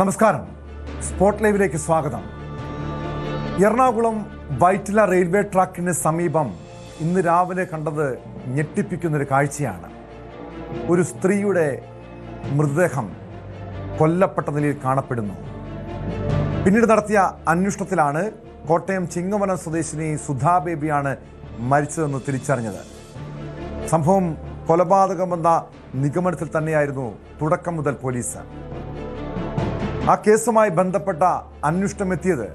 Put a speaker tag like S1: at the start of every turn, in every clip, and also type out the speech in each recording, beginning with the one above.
S1: നമസ്കാരം. സ്പോട്ട് ലൈവിലേക്ക് സ്വാഗതം. എറണാകുളം വൈറ്റില റെയിൽവേ ട്രാക്കിന് സമീപം ഇന്ന് രാവിലെ കണ്ടത് ഞെട്ടിപ്പിക്കുന്നൊരു കാഴ്ചയാണ്. ഒരു സ്ത്രീയുടെ മൃതദേഹം കൊല്ലപ്പെട്ട നിലയിൽ കാണപ്പെടുന്നു. പിന്നീട് നടത്തിയ അന്വേഷണത്തിലാണ് കോട്ടയം ചിങ്ങവനം സ്വദേശിനി സുധാ ബേബിയാണ് മരിച്ചതെന്ന് തിരിച്ചറിഞ്ഞത്. സംഭവം കൊലപാതകമെന്ന നിഗമനത്തിൽ തന്നെയായിരുന്നു തുടക്കം മുതൽ പോലീസ്. ആ കേസുമായി ബന്ധപ്പെട്ട അന്വേഷണം എത്തിയത്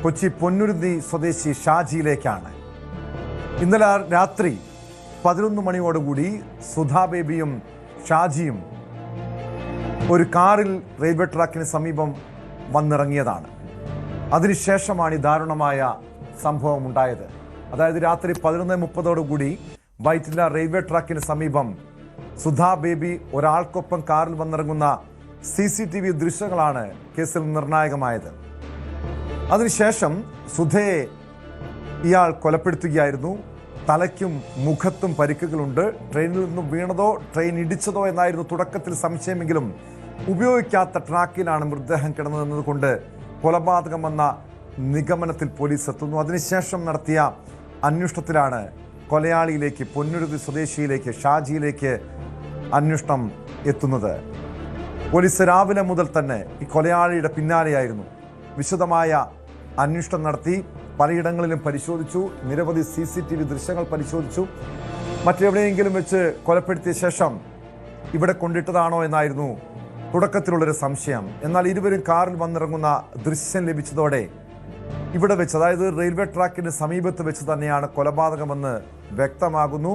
S1: കൊച്ചി പൊന്നുരുന്നി സ്വദേശി ഷാജിയിലേക്കാണ്. ഇന്നലെ രാത്രി 11 മണിയോടുകൂടി സുധാ ബേബിയും ഷാജിയും ഒരു കാറിൽ റെയിൽവേ ട്രാക്കിന് സമീപം വന്നിറങ്ങിയതാണ്. അതിനുശേഷമാണ് ഈ ദാരുണമായ സംഭവം ഉണ്ടായത്. അതായത് രാത്രി 11:30 വൈറ്റില റെയിൽവേ ട്രാക്കിന് സമീപം സുധാ ബേബി ഒരാൾക്കൊപ്പം കാറിൽ വന്നിറങ്ങുന്ന CCTV ദൃശ്യങ്ങളാണ് കേസിൽ നിർണായകമായത്. അതിനുശേഷം സുധയെ ഇയാൾ കൊലപ്പെടുത്തുകയായിരുന്നു. തലയ്ക്കും മുഖത്തും പരിക്കുകളുണ്ട്. ട്രെയിനിൽ നിന്നും വീണതോ ട്രെയിൻ ഇടിച്ചതോ എന്നായിരുന്നു തുടക്കത്തിൽ സംശയമെങ്കിലും ഉപയോഗിക്കാത്ത ട്രാക്കിലാണ് മൃതദേഹം കിടന്നതെന്നതുകൊണ്ട് കൊലപാതകമെന്ന നിഗമനത്തിൽ പോലീസ് എത്തുന്നു. അതിനുശേഷം നടത്തിയ അന്വേഷണത്തിലാണ് കൊലയാളിയിലേക്ക്, പൊന്നുരുന്നി സ്വദേശിയിലേക്ക്, ഷാജിയിലേക്ക് അന്വേഷണം എത്തുന്നത്. പോലീസ് രാവിലെ മുതൽ തന്നെ ഈ കൊലയാളിയുടെ പിന്നാലെയായിരുന്നു. വിശദമായ അന്വേഷണം നടത്തി, പലയിടങ്ങളിലും പരിശോധിച്ചു, നിരവധി CCTV ദൃശ്യങ്ങൾ പരിശോധിച്ചു. മറ്റെവിടെയെങ്കിലും വെച്ച് കൊലപ്പെടുത്തിയ ശേഷം ഇവിടെ കൊണ്ടിട്ടതാണോ എന്നായിരുന്നു തുടക്കത്തിലുള്ളൊരു സംശയം. എന്നാൽ ഇരുവരും കാറിൽ വന്നിറങ്ങുന്ന ദൃശ്യം ലഭിച്ചതോടെ ഇവിടെ വെച്ച്, അതായത് റെയിൽവേ ട്രാക്കിന് സമീപത്ത് വെച്ച് തന്നെയാണ് കൊലപാതകമെന്ന് വ്യക്തമാകുന്നു.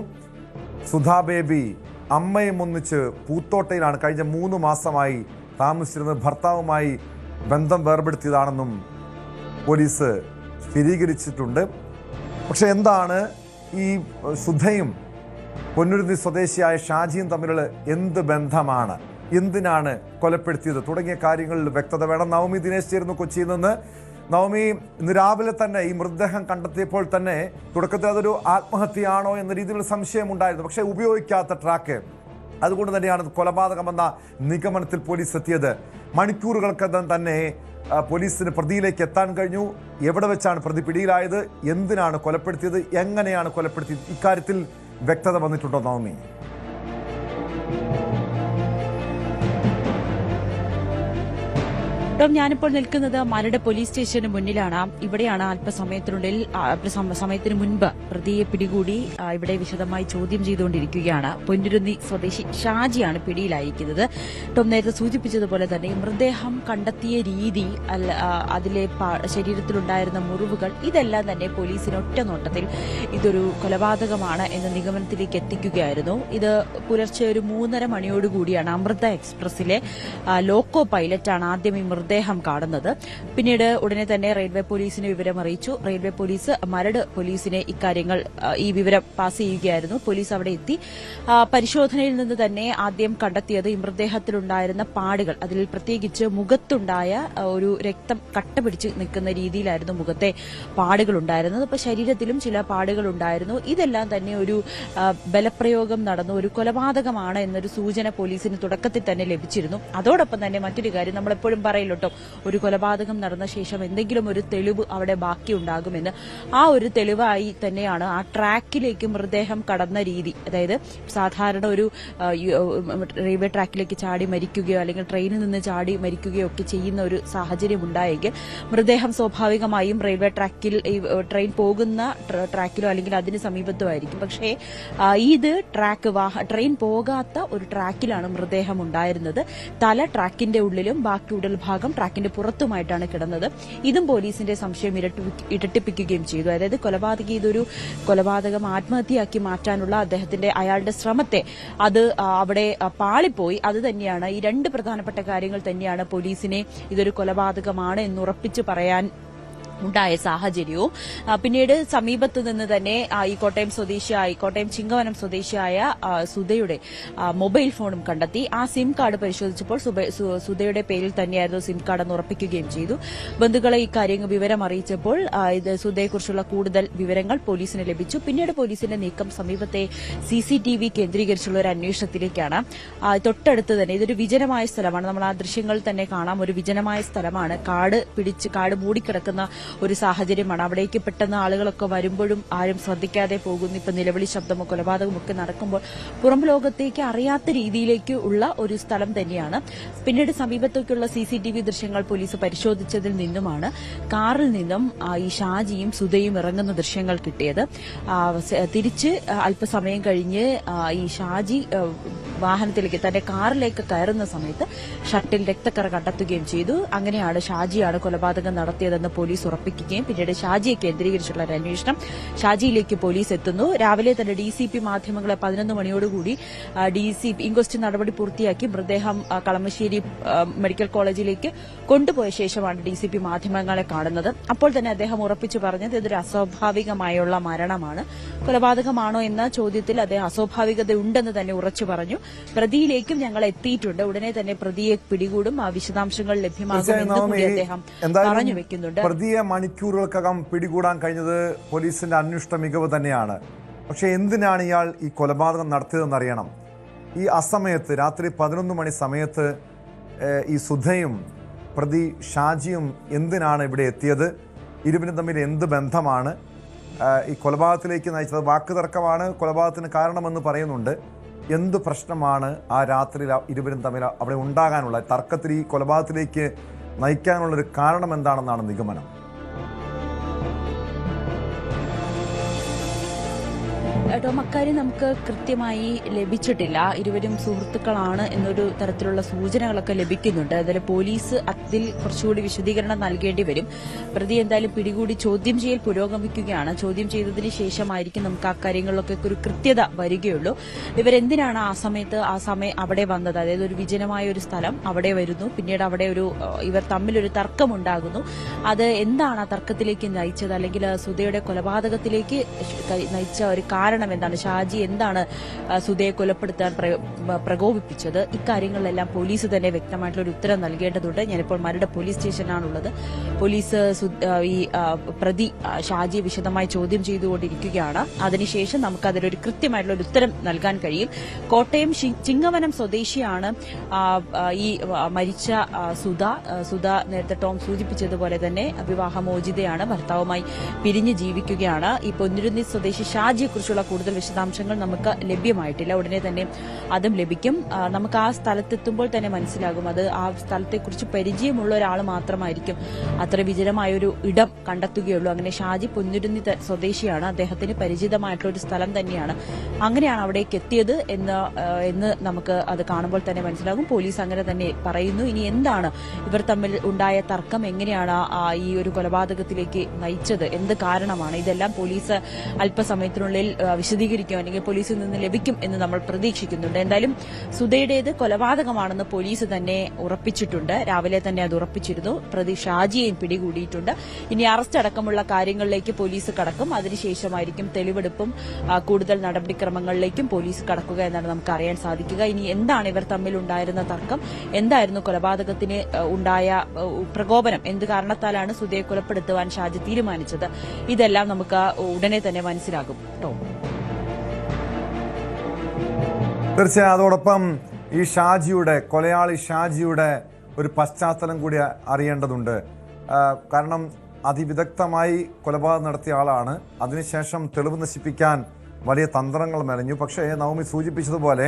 S1: സുധാ ബേബി അമ്മയും ഒന്നിച്ച് പൂത്തോട്ടയിലാണ് കഴിഞ്ഞ 3 മാസമായി താമസിച്ചിരുന്നത്. ഭർത്താവുമായി ബന്ധം വേർപെടുത്തിയതാണെന്നും പോലീസ് സ്ഥിരീകരിച്ചിട്ടുണ്ട്. പക്ഷെ എന്താണ് ഈ സുധയും പൊന്നുരുന്നി സ്വദേശിയായ ഷാജിയും തമ്മിലുള്ള എന്ത് ബന്ധമാണ്, എന്തിനാണ് കൊലപ്പെടുത്തിയത് തുടങ്ങിയ കാര്യങ്ങളിൽ വ്യക്തത വേണം. നവമി ദിനേശ് ചേരുന്നു കൊച്ചിയിൽ നിന്ന്. നവമി, ഇന്ന് രാവിലെ തന്നെ ഈ മൃതദേഹം കണ്ടെത്തിയപ്പോൾ തന്നെ തുടക്കത്തിൽ അതൊരു ആത്മഹത്യയാണോ എന്ന രീതിയിലുള്ള സംശയമുണ്ടായിരുന്നു. പക്ഷേ ഉപയോഗിക്കാത്ത ട്രാക്ക്, അതുകൊണ്ട് തന്നെയാണ് കൊലപാതകമെന്ന നിഗമനത്തിൽ പോലീസ് എത്തിയത്. മണിക്കൂറുകൾക്കകം തന്നെ പോലീസിന് പ്രതിയിലേക്ക് എത്താൻ കഴിഞ്ഞു. എവിടെ വെച്ചാണ് പ്രതി പിടിയിലായത്, എന്തിനാണ് കൊലപ്പെടുത്തിയത്, എങ്ങനെയാണ് കൊലപ്പെടുത്തിയത്, ഇക്കാര്യത്തിൽ വ്യക്തത വന്നിട്ടുണ്ടോ നവമി?
S2: ഞാനിപ്പോൾ നിൽക്കുന്നത് മരട് പോലീസ് സ്റ്റേഷന് മുന്നിലാണ്. ഇവിടെയാണ് സമയത്തിന് മുൻപ് പ്രതിയെ പിടികൂടി ഇവിടെ വിശദമായി ചോദ്യം ചെയ്തുകൊണ്ടിരിക്കുകയാണ്. പൊന്നുരുന്നി സ്വദേശി ഷാജിയാണ് പിടിയിലായിരിക്കുന്നത്. നേരത്തെ സൂചിപ്പിച്ചതുപോലെ തന്നെ മൃതദേഹം കണ്ടെത്തിയ രീതി, അതിലെ ശരീരത്തിലുണ്ടായിരുന്ന മുറിവുകൾ, ഇതെല്ലാം തന്നെ പോലീസിന് ഒറ്റ നോട്ടത്തിൽ ഇതൊരു കൊലപാതകമാണ് എന്ന നിഗമനത്തിലേക്ക് എത്തിക്കുകയായിരുന്നു. ഇത് പുലർച്ചെ ഒരു 3:30 മണിയോടുകൂടിയാണ് അമൃത എക്സ്പ്രസിലെ ലോക്കോ പൈലറ്റാണ് ആദ്യം ഈ മൃതദേഹം കാണുന്നത്. പിന്നീട് ഉടനെ തന്നെ റെയിൽവേ പോലീസിനെ വിവരം അറിയിച്ചു. റെയിൽവേ പോലീസ് മരട് പോലീസിനെ ഈ വിവരം പാസ് ചെയ്യുകയായിരുന്നു. പോലീസ് അവിടെ എത്തി. പരിശോധനയിൽ നിന്ന് തന്നെ ആദ്യം കണ്ടെത്തിയത് ഈ മൃതദേഹത്തിലുണ്ടായിരുന്ന പാടുകൾ, അതിൽ പ്രത്യേകിച്ച് മുഖത്തുണ്ടായ ഒരു രക്തം കട്ട പിടിച്ച് നിൽക്കുന്ന രീതിയിലായിരുന്നു മുഖത്തെ പാടുകൾ ഉണ്ടായിരുന്നത്. അപ്പോൾ ശരീരത്തിലും ചില പാടുകൾ ഉണ്ടായിരുന്നു. ഇതെല്ലാം തന്നെ ഒരു ബലപ്രയോഗം നടന്നു, ഒരു കൊലപാതകമാണ് എന്നൊരു സൂചന പോലീസിന് തുടക്കത്തിൽ തന്നെ ലഭിച്ചിരുന്നു. അതോടൊപ്പം തന്നെ മറ്റൊരു കാര്യം, നമ്മളെപ്പോഴും പറയില്ലോട്ടോ, ഒരു കൊലപാതകം നടന്ന ശേഷം എന്തെങ്കിലും ഒരു തെളിവ് അവിടെ ബാക്കിയുണ്ടാകുമെന്ന്. ആ ഒരു തെളിവായി തന്നെയാണ് ആ ട്രാക്കിലേക്ക് മൃതദേഹം കടന്ന രീതി. അതായത് സാധാരണ ഒരു റെയിൽവേ ട്രാക്കിലേക്ക് ചാടി മരിക്കുകയോ അല്ലെങ്കിൽ ട്രെയിനിൽ നിന്ന് ചാടി മരിക്കുകയോ ഒക്കെ ചെയ്യുന്ന ഒരു സാഹചര്യം ഉണ്ടായെങ്കിൽ മൃതദേഹം സ്വാഭാവികമായും റെയിൽവേ ട്രാക്കിൽ, ട്രെയിൻ പോകുന്ന ട്രാക്കിലോ അല്ലെങ്കിൽ അതിന് സമീപത്തോ ആയിരിക്കും. പക്ഷേ ഇത് ട്രെയിൻ പോകാത്ത ഒരു ട്രാക്കിലാണ് മൃതദേഹം ഉണ്ടായിരുന്നത്. തല ട്രാക്കിന്റെ ഉള്ളിലും ബാക്കി ഉടൽ ഭാഗം ട്രാക്കിന്റെ പുറത്തുമായിട്ടാണ് കിടന്നത്. ഇതും പോലീസിന്റെ സംശയം ഇരട്ടിപ്പിക്കുകയും ചെയ്തു. അതായത് ഇതൊരു കൊലപാതകം ആത്മഹത്യയാക്കി മാറ്റാനുള്ള അയാളുടെ ശ്രമത്തെ അത് അവിടെ പാളിപ്പോയി. അത് തന്നെയാണ് ഈ 2 പ്രധാനപ്പെട്ട കാര്യങ്ങൾ തന്നെയാണ് പോലീസിനെ ഇതൊരു കൊലപാതകമാണ് എന്ന് ഉറപ്പിച്ചു പറയാൻ ഉണ്ടായ സാഹചര്യവും പിന്നീട് സമീപത്ത് നിന്ന് തന്നെ ഈ കോട്ടയം ചിങ്ങവനം സ്വദേശിയായ സുധയുടെ മൊബൈൽ ഫോണും കണ്ടെത്തി. ആ സിം കാർഡ് പരിശോധിച്ചപ്പോൾ സുധയുടെ പേരിൽ തന്നെയായിരുന്നു സിം കാർഡ് എന്ന് ഉറപ്പിക്കുകയും ചെയ്തു. ബന്ധുക്കളെ ഇക്കാര്യം വിവരം അറിയിച്ചപ്പോൾ ഇത് സുധയെക്കുറിച്ചുള്ള കൂടുതൽ വിവരങ്ങൾ പോലീസിന് ലഭിച്ചു. പിന്നീട് പോലീസിന്റെ നീക്കം സമീപത്തെ CCTV കേന്ദ്രീകരിച്ചുള്ള ഒരു അന്വേഷണത്തിലേക്കാണ്. തൊട്ടടുത്ത് തന്നെ ഇതൊരു വിജനമായ സ്ഥലമാണ്. നമ്മൾ ആ ദൃശ്യങ്ങളിൽ തന്നെ കാണാം. ഒരു വിജനമായ സ്ഥലമാണ്. കാട് മൂടിക്കിടക്കുന്ന ഒരു സാഹചര്യമാണ്. അവിടേക്ക് പെട്ടെന്ന് ആളുകളൊക്കെ വരുമ്പോഴും ആരും ശ്രദ്ധിക്കാതെ പോകുന്നു. ഇപ്പൊ നിലവിളി ശബ്ദമോ കൊലപാതകമൊക്കെ നടക്കുമ്പോൾ പുറം ലോകത്തേക്ക് അറിയാത്ത രീതിയിലേക്ക് ഉള്ള ഒരു സ്ഥലം തന്നെയാണ്. പിന്നീട് സമീപത്തേക്കുള്ള CCTV ദൃശ്യങ്ങൾ പോലീസ് പരിശോധിച്ചതിൽ നിന്നുമാണ് കാറിൽ നിന്നും ഈ ഷാജിയും സുധയും ഇറങ്ങുന്ന ദൃശ്യങ്ങൾ കിട്ടിയത്. തിരിച്ച് അല്പസമയം കഴിഞ്ഞ് ഈ ഷാജി വാഹനത്തിലേക്ക് തന്റെ കാറിലേക്ക് കയറുന്ന സമയത്ത് ഷട്ടിൽ രക്തക്കറ കണ്ടെത്തുകയും ചെയ്തു. അങ്ങനെയാണ് ഷാജിയാണ് കൊലപാതകം നടത്തിയതെന്ന് പോലീസ് ഉറപ്പിക്കുകയും പിന്നീട് ഷാജിയെ കേന്ദ്രീകരിച്ചുള്ള ഒരു അന്വേഷണം ഷാജിയിലേക്ക് പോലീസ് എത്തുന്നു. രാവിലെ തന്നെ DCP മാധ്യമങ്ങളെ 11 മണിയോടുകൂടി DCP ഇൻക്വസ്റ്റ് നടപടി പൂർത്തിയാക്കി മൃതദേഹം കളമശ്ശേരി മെഡിക്കൽ കോളേജിലേക്ക് കൊണ്ടുപോയ ശേഷമാണ് DCP മാധ്യമങ്ങളെ കാണുന്നത്. അപ്പോൾ തന്നെ അദ്ദേഹം ഉറപ്പിച്ചു പറഞ്ഞത് ഇതൊരു അസ്വാഭാവികമായുള്ള മരണമാണ്. കൊലപാതകമാണോ എന്ന ചോദ്യത്തിൽ അദ്ദേഹം അസ്വാഭാവികതയുണ്ടെന്ന് തന്നെ ഉറച്ചു പറഞ്ഞു. പ്രതിയിലേക്കും ഞങ്ങൾ എത്തിയിട്ടുണ്ട്. ഉടനെ തന്നെ പ്രതിയെ പിടികൂടും. ആ വിശദാംശങ്ങൾ ലഭ്യമാകുമെന്ന് കൂടി അദ്ദേഹം പറഞ്ഞു വെക്കുന്നുണ്ട്.
S1: പ്രതിയെ മണിക്കൂറുകൾക്കകം പിടികൂടാൻ കഴിഞ്ഞത് പോലീസിന്റെ അന്വേഷണ മികവ് തന്നെയാണ്. പക്ഷെ എന്തിനാണ് ഇയാൾ ഈ കൊലപാതകം നടത്തിയതെന്നറിയണം. ഈ അസമയത്ത് രാത്രി 11 മണി സമയത്ത് ഈ സുധയും പ്രതി ഷാജിയും എന്തിനാണ് ഇവിടെ എത്തിയത്? ഇരുവരും തമ്മിൽ എന്ത് ബന്ധമാണ് ഈ കൊലപാതകത്തിലേക്ക് നയിച്ചത്? വാക്കുതർക്കമാണ് കൊലപാതകത്തിന് കാരണമെന്ന് പറയുന്നുണ്ട്. എന്ത് പ്രശ്നമാണ് ആ രാത്രിയിൽ ഇരുവരും തമ്മിൽ അവിടെ ഉണ്ടാകാനുള്ള തർക്കത്തിൽ ഈ കൊലപാതകത്തിലേക്ക് നയിക്കാനുള്ളൊരു കാരണം എന്താണെന്നാണ് നിഗമനം?
S2: ടോം, അക്കാര്യം നമുക്ക് കൃത്യമായി ലഭിച്ചിട്ടില്ല. ഇരുവരും സുഹൃത്തുക്കളാണ് എന്നൊരു തരത്തിലുള്ള സൂചനകളൊക്കെ ലഭിക്കുന്നുണ്ട്. അതിൽ പോലീസ് അതിൽ കുറച്ചുകൂടി വിശദീകരണം നൽകേണ്ടി വരും. പ്രതി എന്തായാലും പിടികൂടി ചോദ്യം ചെയ്യൽ പുരോഗമിക്കുകയാണ്. ചോദ്യം ചെയ്തതിന് ശേഷമായിരിക്കും നമുക്ക് അക്കാര്യങ്ങളിലൊക്കെ ഒരു കൃത്യത വരികയുള്ളൂ. ഇവരെന്തിനാണ് ആ സമയത്ത് അവിടെ വന്നത്? അതായത് ഒരു വിജനമായ ഒരു സ്ഥലം, അവിടെ വരുന്നു. പിന്നീട് അവിടെ ഇവർ തമ്മിലൊരു തർക്കമുണ്ടാകുന്നു. അത് എന്താണ് ആ തർക്കത്തിലേക്ക് നയിച്ചത്, അല്ലെങ്കിൽ സുധയുടെ കൊലപാതകത്തിലേക്ക് നയിച്ച ഒരു കാരണം എന്താണ്? ഷാജി എന്താണ് സുധയെ കൊലപ്പെടുത്താൻ പ്രകോപിപ്പിച്ചത്? ഇക്കാര്യങ്ങളിലെല്ലാം പോലീസ് തന്നെ വ്യക്തമായിട്ടുള്ള ഒരു ഉത്തരം നൽകേണ്ടതുണ്ട്. ഞാനിപ്പോൾ മരട് പോലീസ് സ്റ്റേഷനിലാണുള്ളത്. പോലീസ് ഈ പ്രതി ഷാജിയെ വിശദമായി ചോദ്യം ചെയ്തുകൊണ്ടിരിക്കുകയാണ്. അതിനുശേഷം നമുക്ക് അതിലൊരു കൃത്യമായിട്ടുള്ള ഒരു ഉത്തരം നൽകാൻ കഴിയും. കോട്ടയം ചിങ്ങവനം സ്വദേശിയാണ് ഈ മരിച്ച സുധ. നേരത്തെ ടോം സൂചിപ്പിച്ചതുപോലെ തന്നെ വിവാഹമോചിതയാണ്, ഭർത്താവുമായി പിരിഞ്ഞ് ജീവിക്കുകയാണ്. ഈ പൊന്നുരുന്നി സ്വദേശി ഷാജിയെക്കുറിച്ചുള്ള കൂടുതൽ വിശദാംശങ്ങൾ നമുക്ക് ലഭ്യമായിട്ടില്ല. ഉടനെ തന്നെ അതും ലഭിക്കും. നമുക്ക് ആ സ്ഥലത്തെത്തുമ്പോൾ തന്നെ മനസ്സിലാകും. അത് ആ സ്ഥലത്തെക്കുറിച്ച് പരിചയമുള്ള ഒരാൾ മാത്രമായിരിക്കും അത്ര വിജനമായൊരു ഇടം കണ്ടെത്തുകയുള്ളൂ. അങ്ങനെ ഷാജി പൊന്നുരുന്നി സ്വദേശിയാണ്. അദ്ദേഹത്തിന് പരിചിതമായിട്ടുള്ള ഒരു സ്ഥലം തന്നെയാണ്. അങ്ങനെയാണ് അവിടേക്ക് എത്തിയത് എന്ന് നമുക്ക് അത് കാണുമ്പോൾ തന്നെ മനസ്സിലാകും. പോലീസ് അങ്ങനെ തന്നെ പറയുന്നു. ഇനി എന്താണ് ഇവർ തമ്മിൽ ഉണ്ടായ തർക്കം, എങ്ങനെയാണ് ഈ ഒരു കൊലപാതകത്തിലേക്ക് നയിച്ചത്, എന്ത് കാരണമാണ്, ഇതെല്ലാം പോലീസ് അല്പസമയത്തിനുള്ളിൽ വിശദീകരിക്കും, അല്ലെങ്കിൽ പോലീസിൽ നിന്ന് ലഭിക്കും എന്ന് നമ്മൾ പ്രതീക്ഷിക്കുന്നുണ്ട്. എന്തായാലും സുധയുടേത് കൊലപാതകമാണെന്ന് പോലീസ് തന്നെ ഉറപ്പിച്ചിട്ടുണ്ട്. രാവിലെ തന്നെ അത് ഉറപ്പിച്ചിരുന്നു. പ്രതി ഷാജിയെയും പിടികൂടിയിട്ടുണ്ട്. ഇനി അറസ്റ്റ് അടക്കമുള്ള കാര്യങ്ങളിലേക്ക് പോലീസ് കടക്കും. അതിനുശേഷമായിരിക്കും തെളിവെടുപ്പും കൂടുതൽ നടപടിക്രമങ്ങളിലേക്കും പോലീസ് കടക്കുക എന്നാണ് നമുക്ക് അറിയാൻ സാധിക്കുക. ഇനി എന്താണ് ഇവർ തമ്മിൽ ഉണ്ടായിരുന്ന തർക്കം, എന്തായിരുന്നു കൊലപാതകത്തിന് ഉണ്ടായ പ്രകോപനം, എന്ത് കാരണത്താലാണ് സുധയെ കൊലപ്പെടുത്തുവാൻ ഷാജി തീരുമാനിച്ചത്, ഇതെല്ലാം നമുക്ക് ഉടനെ തന്നെ മനസ്സിലാകും.
S1: തീർച്ചയായും അതോടൊപ്പം ഈ കൊലയാളി ഷാജിയുടെ ഒരു പശ്ചാത്തലം കൂടി അറിയേണ്ടതുണ്ട്. കാരണം അതിവിദഗ്ധമായി കൊലപാതകം നടത്തിയ ആളാണ്. അതിനുശേഷം തെളിവ് നശിപ്പിക്കാൻ വലിയ തന്ത്രങ്ങൾ മെനഞ്ഞു. പക്ഷേ നവമി സൂചിപ്പിച്ചതുപോലെ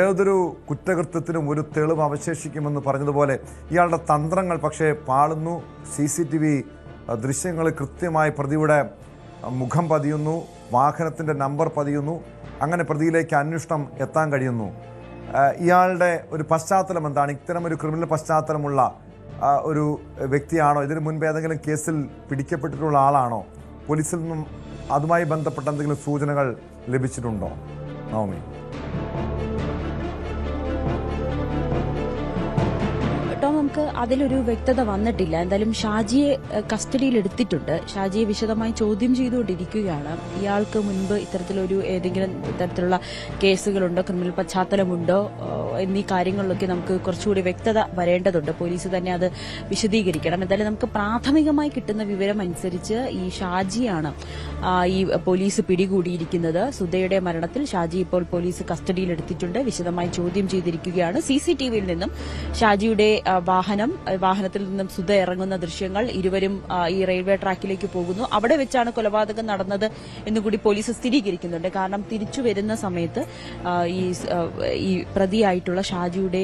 S1: ഏതൊരു കുറ്റകൃത്യത്തിനും ഒരു തെളിവ് അവശേഷിക്കുമെന്ന് പറഞ്ഞതുപോലെ ഇയാളുടെ തന്ത്രങ്ങൾ പക്ഷേ പാളുന്നു. CCTV ദൃശ്യങ്ങൾ കൃത്യമായി പ്രതിയുടെ മുഖം പതിയുന്നു, വാഹനത്തിൻ്റെ നമ്പർ പതിയുന്നു. അങ്ങനെ പ്രതിയിലേക്ക് അന്വേഷണം എത്താൻ കഴിയുന്നു. ഇയാളുടെ ഒരു പശ്ചാത്തലം എന്താണ്? ഇത്തരമൊരു ക്രിമിനൽ പശ്ചാത്തലമുള്ള ഒരു വ്യക്തിയാണോ? ഇതിനു മുൻപ് ഏതെങ്കിലും കേസിൽ പിടിക്കപ്പെട്ടിട്ടുള്ള ആളാണോ? പോലീസിൽ നിന്നും അതുമായി ബന്ധപ്പെട്ട എന്തെങ്കിലും സൂചനകൾ ലഭിച്ചിട്ടുണ്ടോ നവമി?
S2: ടോം, നമുക്ക് അതിലൊരു വ്യക്തത വന്നിട്ടില്ല. എന്തായാലും ഷാജിയെ കസ്റ്റഡിയിൽ എടുത്തിട്ടുണ്ട്. ഷാജിയെ വിശദമായി ചോദ്യം ചെയ്തുകൊണ്ടിരിക്കുകയാണ്. ഇയാൾക്ക് മുൻപ് ഇത്തരത്തിലൊരു ഏതെങ്കിലും തരത്തിലുള്ള കേസുകളുണ്ടോ, ക്രിമിനൽ പശ്ചാത്തലമുണ്ടോ എന്നീ കാര്യങ്ങളിലൊക്കെ നമുക്ക് കുറച്ചുകൂടി വ്യക്തത വരേണ്ടതുണ്ട്. പോലീസ് തന്നെ അത് വിശദീകരിക്കണം. എന്തായാലും നമുക്ക് പ്രാഥമികമായി കിട്ടുന്ന വിവരം അനുസരിച്ച് ഈ ഷാജിയാണ് ഈ പോലീസ് പിടികൂടിയിരിക്കുന്നത്. സുധയുടെ മരണത്തിൽ ഷാജി ഇപ്പോൾ പോലീസ് കസ്റ്റഡിയിൽ എടുത്തിട്ടുണ്ട്. വിശദമായി ചോദ്യം ചെയ്തിരിക്കുകയാണ്. CCTVയിൽ നിന്നും ഷാജിയുടെ വാഹനത്തിൽ നിന്നും സുധ ഇറങ്ങുന്ന ദൃശ്യങ്ങൾ, ഇരുവരും ഈ റെയിൽവേ ട്രാക്കിലേക്ക് പോകുന്നു. അവിടെ വെച്ചാണ് കൊലപാതകം നടന്നത് എന്നുകൂടി പോലീസ് സ്ഥിരീകരിക്കുന്നുണ്ട്. കാരണം തിരിച്ചു വരുന്ന സമയത്ത് ഈ പ്രതിയായിട്ടുള്ള ഷാജിയുടെ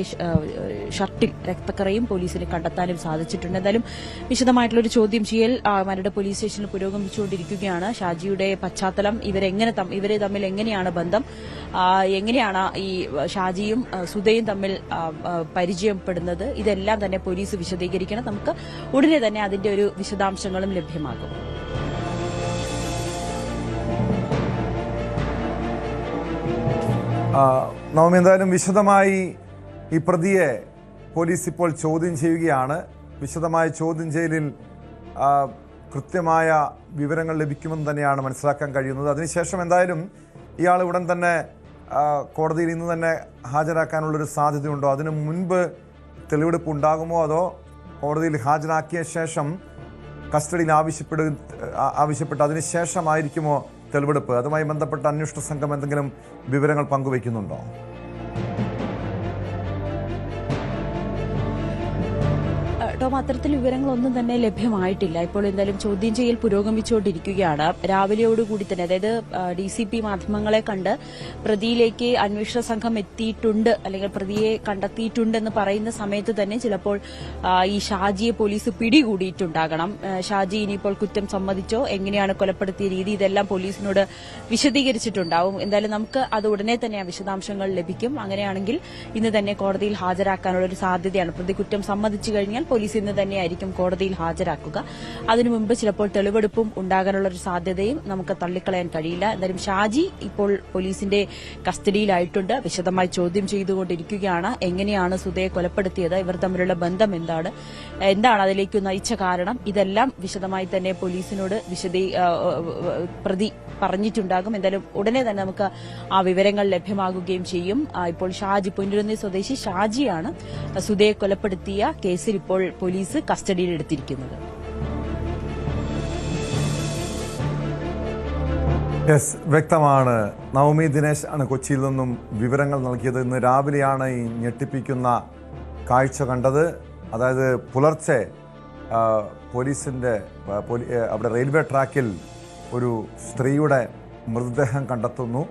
S2: ഷർട്ടിൽ രക്തക്കറയും പോലീസിന് കണ്ടെത്താനും സാധിച്ചിട്ടുണ്ട്. എന്തായാലും വിശദമായിട്ടുള്ളൊരു ചോദ്യം ചെയ്യൽ മരട് പോലീസ് സ്റ്റേഷനിൽ പുരോഗമിച്ചുകൊണ്ടിരിക്കുകയാണ്. ഷാജിയുടെ പശ്ചാത്തലം, ഇവരെ തമ്മിൽ എങ്ങനെയാണ് ബന്ധം, എങ്ങനെയാണ് ഈ ഷാജിയും സുധയും തമ്മിൽ പരിചയപ്പെടുന്നത്, ഇതെല്ലാം തന്നെ പോലീസ് വിശദീകരിക്കണം. നമുക്ക് ഉടനെ തന്നെ അതിന്റെ ഒരു വിശദാംശങ്ങളും ലഭ്യമാകും.
S1: നവമി, എന്തായാലും വിശദമായി ഈ പ്രതിയെ പോലീസ് ഇപ്പോൾ ചോദ്യം ചെയ്യുകയാണ്. വിശദമായ ചോദ്യം ചെയ്യലിൽ കൃത്യമായ വിവരങ്ങൾ ലഭിക്കുമെന്ന് തന്നെയാണ് മനസ്സിലാക്കാൻ കഴിയുന്നത്. അതിനുശേഷം എന്തായാലും ഇയാൾ ഉടൻ തന്നെ കോടതിയിൽ ഇന്ന് തന്നെ ഹാജരാക്കാനുള്ളൊരു സാധ്യതയുണ്ടോ? അതിനു മുൻപ് തെളിവെടുപ്പ് ഉണ്ടാകുമോ, അതോ കോടതിയിൽ ഹാജരാക്കിയ ശേഷം കസ്റ്റഡിയിൽ ആവശ്യപ്പെട്ട് അതിനുശേഷമായിരിക്കുമോ തെളിവെടുപ്പ്? അതുമായി ബന്ധപ്പെട്ട അന്വേഷണ സംഘം എന്തെങ്കിലും വിവരങ്ങൾ പങ്കുവയ്ക്കുന്നുണ്ടോ?
S2: ടോം, അത്തരത്തിൽ വിവരങ്ങളൊന്നും തന്നെ ലഭ്യമായിട്ടില്ല. ഇപ്പോൾ എന്തായാലും ചോദ്യം ചെയ്യൽ പുരോഗമിച്ചുകൊണ്ടിരിക്കുകയാണ്. രാവിലെയോടുകൂടി തന്നെ, അതായത് DCP മാധ്യമങ്ങളെ കണ്ട് പ്രതിയിലേക്ക് അന്വേഷണ സംഘം എത്തിയിട്ടുണ്ട്, അല്ലെങ്കിൽ പ്രതിയെ കണ്ടെത്തിയിട്ടുണ്ടെന്ന് പറയുന്ന സമയത്ത് തന്നെ ചിലപ്പോൾ ഈ ഷാജിയെ പോലീസ് പിടികൂടിയിട്ടുണ്ടാകണം. ഷാജി ഇനിയിപ്പോൾ കുറ്റം സമ്മതിച്ചോ, എങ്ങനെയാണ് കൊലപ്പെടുത്തിയ രീതി, ഇതെല്ലാം പോലീസിനോട് വിശദീകരിച്ചിട്ടുണ്ടാവും. എന്തായാലും നമുക്ക് അത് ഉടനെ തന്നെ ആ വിശദാംശങ്ങൾ ലഭിക്കും. അങ്ങനെയാണെങ്കിൽ ഇന്ന് തന്നെ കോടതിയിൽ ഹാജരാക്കാനുള്ള ഒരു സാധ്യതയാണ്. പ്രതി കുറ്റം സമ്മതിച്ചു കഴിഞ്ഞാൽ പോലീസ് ഇന്ന് തന്നെയായിരിക്കും കോടതിയിൽ ഹാജരാക്കുക. അതിനു മുമ്പ് ചിലപ്പോൾ തെളിവെടുപ്പും ഉണ്ടാകാനുള്ള ഒരു സാധ്യതയും നമുക്ക് തള്ളിക്കളയാൻ കഴിയില്ല. എന്തായാലും ഷാജി ഇപ്പോൾ പോലീസിന്റെ കസ്റ്റഡിയിലായിട്ടുണ്ട്. വിശദമായി ചോദ്യം ചെയ്തുകൊണ്ടിരിക്കുകയാണ്. എങ്ങനെയാണ് സുധയെ കൊലപ്പെടുത്തിയത്, ഇവർ തമ്മിലുള്ള ബന്ധം എന്താണ് അതിലേക്ക് നയിച്ച കാരണം, ഇതെല്ലാം വിശദമായി തന്നെ പോലീസിനോട് പ്രതി പറഞ്ഞിട്ടുണ്ടാകും. എന്തായാലും ഉടനെ തന്നെ നമുക്ക് ആ വിവരങ്ങൾ ലഭ്യമാകുകയും ചെയ്യും. ഇപ്പോൾ പൊന്നുരുന്നി സ്വദേശി ഷാജിയാണ് സുധയെ കൊലപ്പെടുത്തിയ കേസിൽ ഇപ്പോൾ പോലീസ് കസ്റ്റഡിയിലെടുത്തിരിക്കുന്നത്.
S1: വ്യക്തമാണ്. നവമി ദിനേശ് ആണ് കൊച്ചിയിൽ നിന്നും വിവരങ്ങൾ നൽകിയത്. ഇന്ന് രാവിലെയാണ് ഈ ഞെട്ടിപ്പിക്കുന്ന കാഴ്ച കണ്ടത്. അതായത് പുലർച്ചെ പോലീസിന്റെ അവിടെ റെയിൽവേ ട്രാക്കിൽ ഒരു സ്ത്രീയുടെ മൃതദേഹം കണ്ടെത്തുന്നു.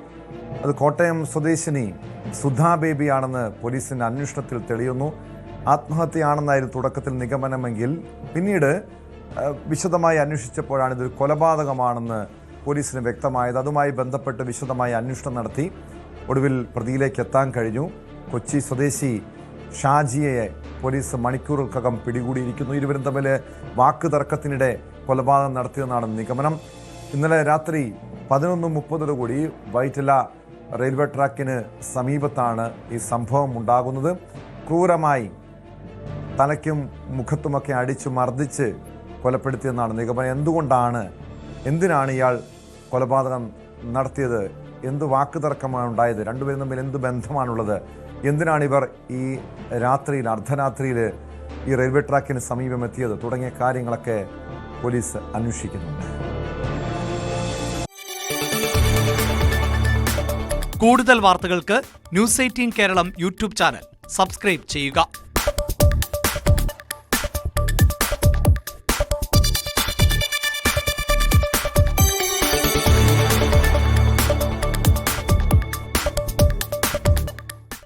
S1: അത് കോട്ടയം സ്വദേശിനി സുധാ ബേബിയാണെന്ന് പോലീസിന്റെ അന്വേഷണത്തിൽ തെളിയുന്നു. ആത്മഹത്യയാണെന്നായിരുന്നു തുടക്കത്തിൽ നിഗമനമെങ്കിൽ പിന്നീട് വിശദമായി അന്വേഷിച്ചപ്പോഴാണ് ഇതൊരു കൊലപാതകമാണെന്ന് പോലീസിന് വ്യക്തമായത്. അതുമായി ബന്ധപ്പെട്ട് വിശദമായി അന്വേഷണം നടത്തി ഒടുവിൽ പ്രതിയിലേക്ക് എത്താൻ കഴിഞ്ഞു. കൊച്ചി സ്വദേശി ഷാജിയെ പോലീസ് മണിക്കൂറുകൾക്കകം പിടികൂടിയിരിക്കുന്നു. ഇരുവരും തമ്മിൽ വാക്കുതർക്കത്തിനിടെ കൊലപാതകം നടത്തിയെന്നാണ് നിഗമനം. ഇന്നലെ രാത്രി 11:30 വൈറ്റില റെയിൽവേ ട്രാക്കിന് സമീപത്താണ് ഈ സംഭവം ഉണ്ടാകുന്നത്. ക്രൂരമായി തലയ്ക്കും മുഖത്തുമൊക്കെ അടിച്ചു മർദ്ദിച്ച് കൊലപ്പെടുത്തിയെന്നാണ് നിഗമനം. എന്തിനാണ് ഇയാൾ കൊലപാതകം നടത്തിയത്? എന്ത് വാക്കുതർക്കമാണ് ഉണ്ടായത്? രണ്ടുപേരും തമ്മിൽ എന്ത് ബന്ധമാണുള്ളത്? എന്തിനാണ് ഇവർ ഈ രാത്രിയിൽ, അർദ്ധരാത്രിയിൽ ഈ റെയിൽവേ ട്രാക്കിന് സമീപം എത്തിയത്? തുടങ്ങിയ കാര്യങ്ങളൊക്കെ പോലീസ് അന്വേഷിക്കുന്നുണ്ട്.
S3: കൂടുതൽ വാർത്തകൾക്ക് News 18 Keralam YouTube channel subscribe ചെയ്യുക.